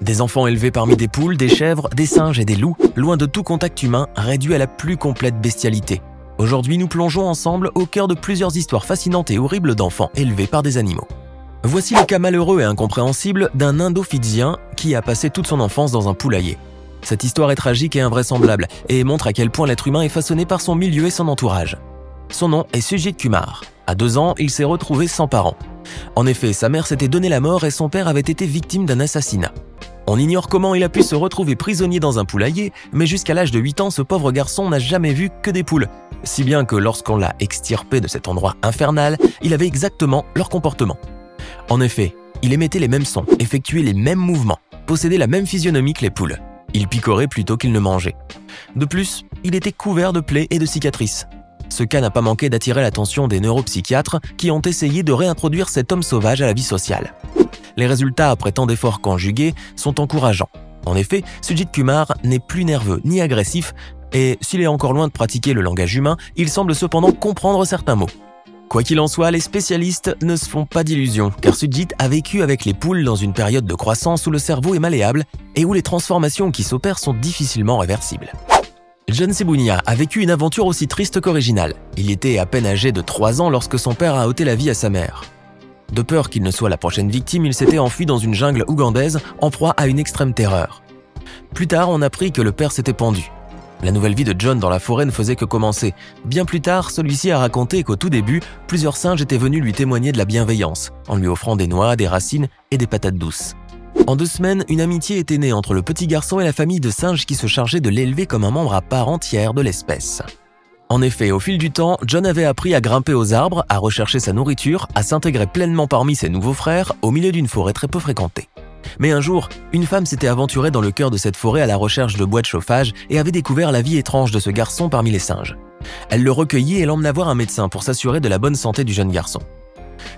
Des enfants élevés parmi des poules, des chèvres, des singes et des loups, loin de tout contact humain, réduits à la plus complète bestialité. Aujourd'hui, nous plongeons ensemble au cœur de plusieurs histoires fascinantes et horribles d'enfants élevés par des animaux. Voici le cas malheureux et incompréhensible d'un Indo-Fidjien qui a passé toute son enfance dans un poulailler. Cette histoire est tragique et invraisemblable et montre à quel point l'être humain est façonné par son milieu et son entourage. Son nom est Sujit Kumar. À 2 ans, il s'est retrouvé sans parents. En effet, sa mère s'était donné la mort et son père avait été victime d'un assassinat. On ignore comment il a pu se retrouver prisonnier dans un poulailler, mais jusqu'à l'âge de 8 ans, ce pauvre garçon n'a jamais vu que des poules. Si bien que lorsqu'on l'a extirpé de cet endroit infernal, il avait exactement leur comportement. En effet, il émettait les mêmes sons, effectuait les mêmes mouvements, possédait la même physionomie que les poules. Il picorait plutôt qu'il ne mangeait. De plus, il était couvert de plaies et de cicatrices. Ce cas n'a pas manqué d'attirer l'attention des neuropsychiatres qui ont essayé de réintroduire cet homme sauvage à la vie sociale. Les résultats, après tant d'efforts conjugués, sont encourageants. En effet, Sujit Kumar n'est plus nerveux ni agressif et s'il est encore loin de pratiquer le langage humain, il semble cependant comprendre certains mots. Quoi qu'il en soit, les spécialistes ne se font pas d'illusions, car Sujit a vécu avec les poules dans une période de croissance où le cerveau est malléable et où les transformations qui s'opèrent sont difficilement réversibles. John Sebunia a vécu une aventure aussi triste qu'originale. Il était à peine âgé de 3 ans lorsque son père a ôté la vie à sa mère. De peur qu'il ne soit la prochaine victime, il s'était enfui dans une jungle ougandaise en proie à une extrême terreur. Plus tard, on apprit que le père s'était pendu. La nouvelle vie de John dans la forêt ne faisait que commencer. Bien plus tard, celui-ci a raconté qu'au tout début, plusieurs singes étaient venus lui témoigner de la bienveillance, en lui offrant des noix, des racines et des patates douces. En 2 semaines, une amitié était née entre le petit garçon et la famille de singes qui se chargeait de l'élever comme un membre à part entière de l'espèce. En effet, au fil du temps, John avait appris à grimper aux arbres, à rechercher sa nourriture, à s'intégrer pleinement parmi ses nouveaux frères au milieu d'une forêt très peu fréquentée. Mais un jour, une femme s'était aventurée dans le cœur de cette forêt à la recherche de bois de chauffage et avait découvert la vie étrange de ce garçon parmi les singes. Elle le recueillit et l'emmena voir un médecin pour s'assurer de la bonne santé du jeune garçon.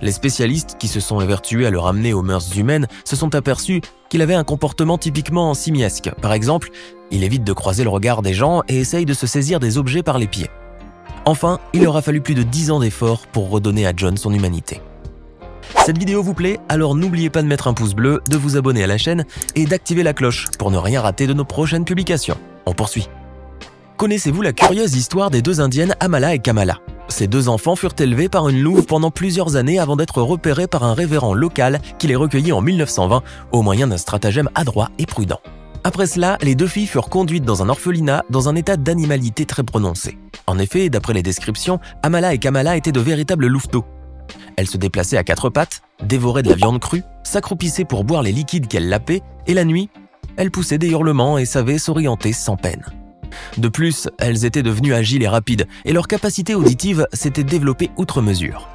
Les spécialistes, qui se sont évertués à le ramener aux mœurs humaines, se sont aperçus qu'il avait un comportement typiquement simiesque. Par exemple, il évite de croiser le regard des gens et essaye de se saisir des objets par les pieds. Enfin, il aura fallu plus de 10 ans d'efforts pour redonner à John son humanité. Cette vidéo vous plaît? Alors n'oubliez pas de mettre un pouce bleu, de vous abonner à la chaîne et d'activer la cloche pour ne rien rater de nos prochaines publications. On poursuit. Connaissez-vous la curieuse histoire des 2 indiennes Amala et Kamala? Ces 2 enfants furent élevés par une louve pendant plusieurs années avant d'être repérés par un révérend local qui les recueillit en 1920 au moyen d'un stratagème adroit et prudent. Après cela, les 2 filles furent conduites dans un orphelinat dans un état d'animalité très prononcé. En effet, d'après les descriptions, Amala et Kamala étaient de véritables louveteaux. Elles se déplaçaient à 4 pattes, dévoraient de la viande crue, s'accroupissaient pour boire les liquides qu'elles lapaient, et la nuit, elles poussaient des hurlements et savaient s'orienter sans peine. De plus, elles étaient devenues agiles et rapides, et leur capacité auditive s'était développée outre mesure.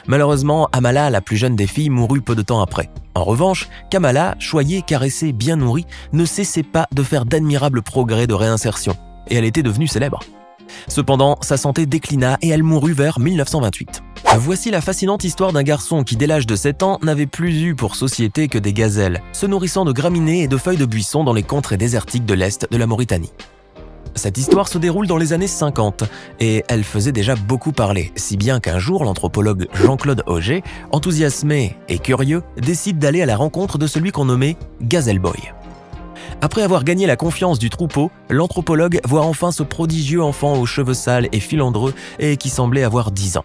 Malheureusement, Amala, la plus jeune des filles, mourut peu de temps après. En revanche, Kamala, choyée, caressée, bien nourrie, ne cessait pas de faire d'admirables progrès de réinsertion, et elle était devenue célèbre. Cependant, sa santé déclina et elle mourut vers 1928. Voici la fascinante histoire d'un garçon qui, dès l'âge de 7 ans, n'avait plus eu pour société que des gazelles, se nourrissant de graminées et de feuilles de buisson dans les contrées désertiques de l'Est de la Mauritanie. Cette histoire se déroule dans les années 50 et elle faisait déjà beaucoup parler, si bien qu'un jour l'anthropologue Jean-Claude Auger, enthousiasmé et curieux, décide d'aller à la rencontre de celui qu'on nommait Gazelle Boy. Après avoir gagné la confiance du troupeau, l'anthropologue voit enfin ce prodigieux enfant aux cheveux sales et filandreux et qui semblait avoir 10 ans.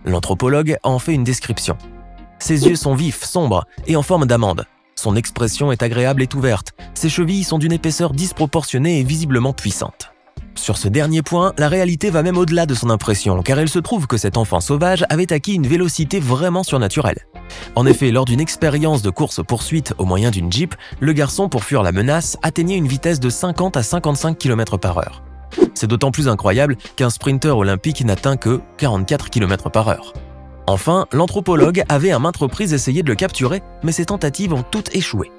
L'anthropologue en fait une description. Ses yeux sont vifs, sombres et en forme d'amande. Son expression est agréable et ouverte. Ses chevilles sont d'une épaisseur disproportionnée et visiblement puissante. Sur ce dernier point, la réalité va même au-delà de son impression, car il se trouve que cet enfant sauvage avait acquis une vélocité vraiment surnaturelle. En effet, lors d'une expérience de course-poursuite au moyen d'une Jeep, le garçon, pour fuir la menace, atteignait une vitesse de 50 à 55 km/h. C'est d'autant plus incroyable qu'un sprinter olympique n'atteint que 44 km/h. Enfin, l'anthropologue avait à maintes reprises essayé de le capturer, mais ses tentatives ont toutes échoué.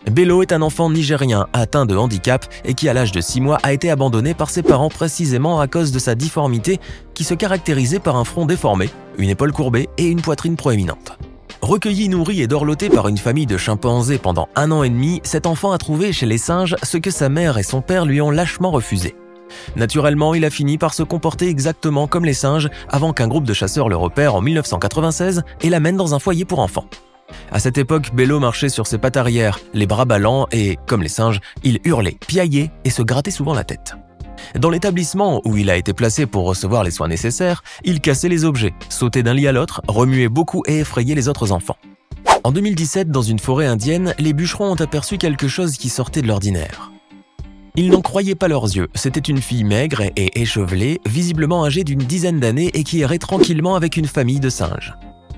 Bello est un enfant nigérien atteint de handicap et qui, à l'âge de 6 mois, a été abandonné par ses parents précisément à cause de sa difformité qui se caractérisait par un front déformé, une épaule courbée et une poitrine proéminente. Recueilli, nourri et dorloté par une famille de chimpanzés pendant 1 an et demi, cet enfant a trouvé chez les singes ce que sa mère et son père lui ont lâchement refusé. Naturellement, il a fini par se comporter exactement comme les singes avant qu'un groupe de chasseurs le repère en 1996 et l'amène dans un foyer pour enfants. À cette époque, Bello marchait sur ses pattes arrière, les bras ballants et, comme les singes, il hurlait, piaillait et se grattait souvent la tête. Dans l'établissement où il a été placé pour recevoir les soins nécessaires, il cassait les objets, sautait d'un lit à l'autre, remuait beaucoup et effrayait les autres enfants. En 2017, dans une forêt indienne, les bûcherons ont aperçu quelque chose qui sortait de l'ordinaire. Ils n'en croyaient pas leurs yeux, c'était une fille maigre et échevelée, visiblement âgée d'une dizaine d'années et qui errait tranquillement avec une famille de singes.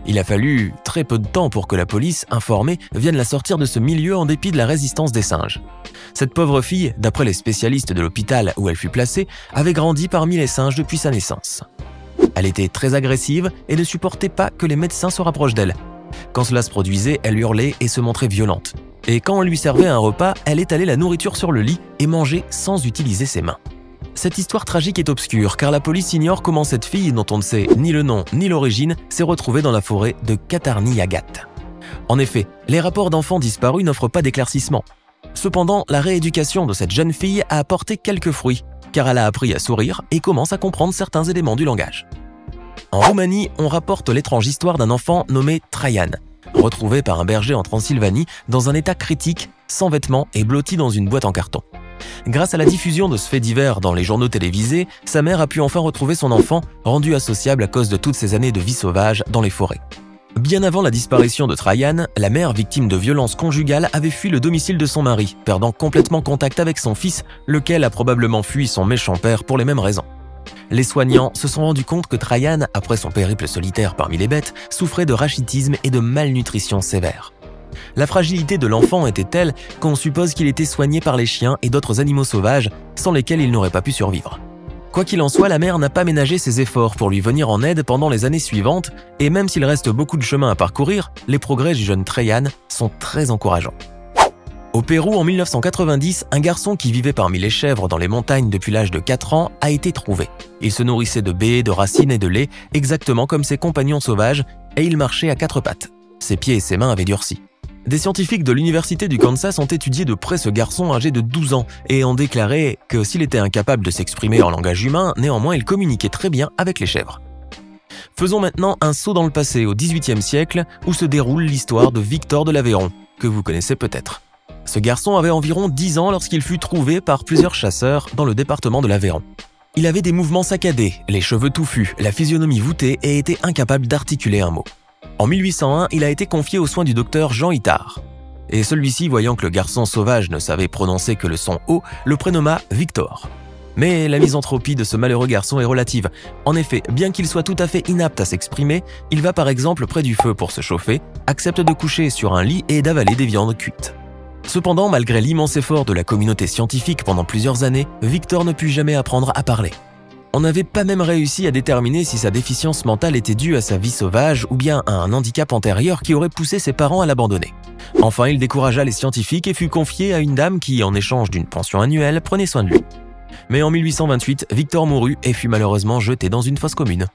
Il a fallu très peu de temps pour que la police, informée, vienne la sortir de ce milieu en dépit de la résistance des singes. Cette pauvre fille, d'après les spécialistes de l'hôpital où elle fut placée, avait grandi parmi les singes depuis sa naissance. Elle était très agressive et ne supportait pas que les médecins se rapprochent d'elle. Quand cela se produisait, elle hurlait et se montrait violente. Et quand on lui servait un repas, elle étalait la nourriture sur le lit et mangeait sans utiliser ses mains. Cette histoire tragique est obscure car la police ignore comment cette fille, dont on ne sait ni le nom ni l'origine, s'est retrouvée dans la forêt de Katarni-Yagat. En effet, les rapports d'enfants disparus n'offrent pas d'éclaircissement. Cependant, la rééducation de cette jeune fille a apporté quelques fruits, car elle a appris à sourire et commence à comprendre certains éléments du langage. En Roumanie, on rapporte l'étrange histoire d'un enfant nommé Traian, retrouvé par un berger en Transylvanie dans un état critique, sans vêtements et blotti dans une boîte en carton. Grâce à la diffusion de ce fait divers dans les journaux télévisés, sa mère a pu enfin retrouver son enfant, rendu associable à cause de toutes ces années de vie sauvage dans les forêts. Bien avant la disparition de Traian, la mère, victime de violences conjugales, avait fui le domicile de son mari, perdant complètement contact avec son fils, lequel a probablement fui son méchant père pour les mêmes raisons. Les soignants se sont rendus compte que Traian, après son périple solitaire parmi les bêtes, souffrait de rachitisme et de malnutrition sévère. La fragilité de l'enfant était telle qu'on suppose qu'il était soigné par les chiens et d'autres animaux sauvages, sans lesquels il n'aurait pas pu survivre. Quoi qu'il en soit, la mère n'a pas ménagé ses efforts pour lui venir en aide pendant les années suivantes, et même s'il reste beaucoup de chemin à parcourir, les progrès du jeune Traian sont très encourageants. Au Pérou, en 1990, un garçon qui vivait parmi les chèvres dans les montagnes depuis l'âge de 4 ans a été trouvé. Il se nourrissait de baies, de racines et de lait, exactement comme ses compagnons sauvages, et il marchait à 4 pattes. Ses pieds et ses mains avaient durci. Des scientifiques de l'université du Kansas ont étudié de près ce garçon âgé de 12 ans et ont déclaré que s'il était incapable de s'exprimer en langage humain, néanmoins il communiquait très bien avec les chèvres. Faisons maintenant un saut dans le passé, au XVIIIe siècle, où se déroule l'histoire de Victor de l'Aveyron, que vous connaissez peut-être. Ce garçon avait environ 10 ans lorsqu'il fut trouvé par plusieurs chasseurs dans le département de l'Aveyron. Il avait des mouvements saccadés, les cheveux touffus, la physionomie voûtée et était incapable d'articuler un mot. En 1801, il a été confié aux soins du docteur Jean Itard. Et celui-ci, voyant que le garçon sauvage ne savait prononcer que le son O, le prénomma Victor. Mais la misanthropie de ce malheureux garçon est relative. En effet, bien qu'il soit tout à fait inapte à s'exprimer, il va par exemple près du feu pour se chauffer, accepte de coucher sur un lit et d'avaler des viandes cuites. Cependant, malgré l'immense effort de la communauté scientifique pendant plusieurs années, Victor ne put jamais apprendre à parler. On n'avait pas même réussi à déterminer si sa déficience mentale était due à sa vie sauvage ou bien à un handicap antérieur qui aurait poussé ses parents à l'abandonner. Enfin, il découragea les scientifiques et fut confié à une dame qui, en échange d'une pension annuelle, prenait soin de lui. Mais en 1828, Victor mourut et fut malheureusement jeté dans une fosse commune.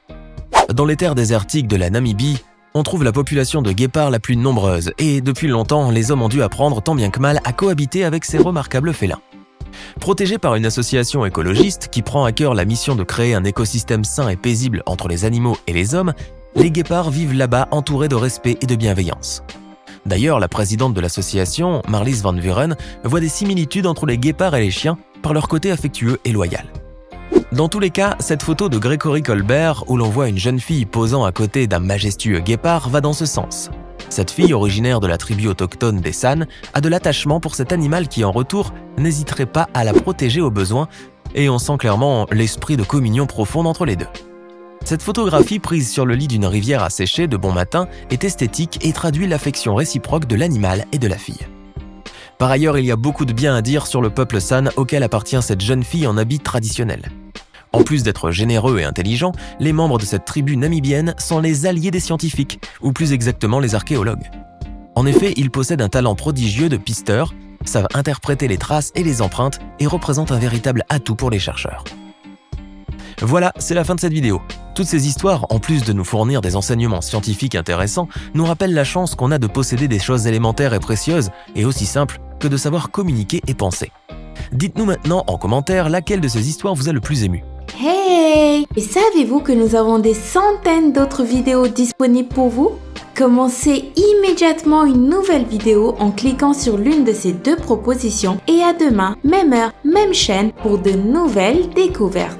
Dans les terres désertiques de la Namibie, on trouve la population de guépards la plus nombreuse et depuis longtemps, les hommes ont dû apprendre tant bien que mal à cohabiter avec ces remarquables félins. Protégés par une association écologiste qui prend à cœur la mission de créer un écosystème sain et paisible entre les animaux et les hommes, les guépards vivent là-bas entourés de respect et de bienveillance. D'ailleurs, la présidente de l'association, Marlies Van Vuren, voit des similitudes entre les guépards et les chiens par leur côté affectueux et loyal. Dans tous les cas, cette photo de Grégory Colbert, où l'on voit une jeune fille posant à côté d'un majestueux guépard, va dans ce sens. Cette fille, originaire de la tribu autochtone des San, a de l'attachement pour cet animal qui, en retour, n'hésiterait pas à la protéger au besoin, et on sent clairement l'esprit de communion profonde entre les deux. Cette photographie, prise sur le lit d'une rivière asséchée de bon matin, est esthétique et traduit l'affection réciproque de l'animal et de la fille. Par ailleurs, il y a beaucoup de bien à dire sur le peuple San auquel appartient cette jeune fille en habit traditionnel. En plus d'être généreux et intelligents, les membres de cette tribu namibienne sont les alliés des scientifiques, ou plus exactement les archéologues. En effet, ils possèdent un talent prodigieux de pisteurs, savent interpréter les traces et les empreintes et représentent un véritable atout pour les chercheurs. Voilà, c'est la fin de cette vidéo. Toutes ces histoires, en plus de nous fournir des enseignements scientifiques intéressants, nous rappellent la chance qu'on a de posséder des choses élémentaires et précieuses, et aussi simples que de savoir communiquer et penser. Dites-nous maintenant en commentaire laquelle de ces histoires vous a le plus ému. Hey! Et savez-vous que nous avons des centaines d'autres vidéos disponibles pour vous? Commencez immédiatement une nouvelle vidéo en cliquant sur l'une de ces deux propositions et à demain, même heure, même chaîne pour de nouvelles découvertes.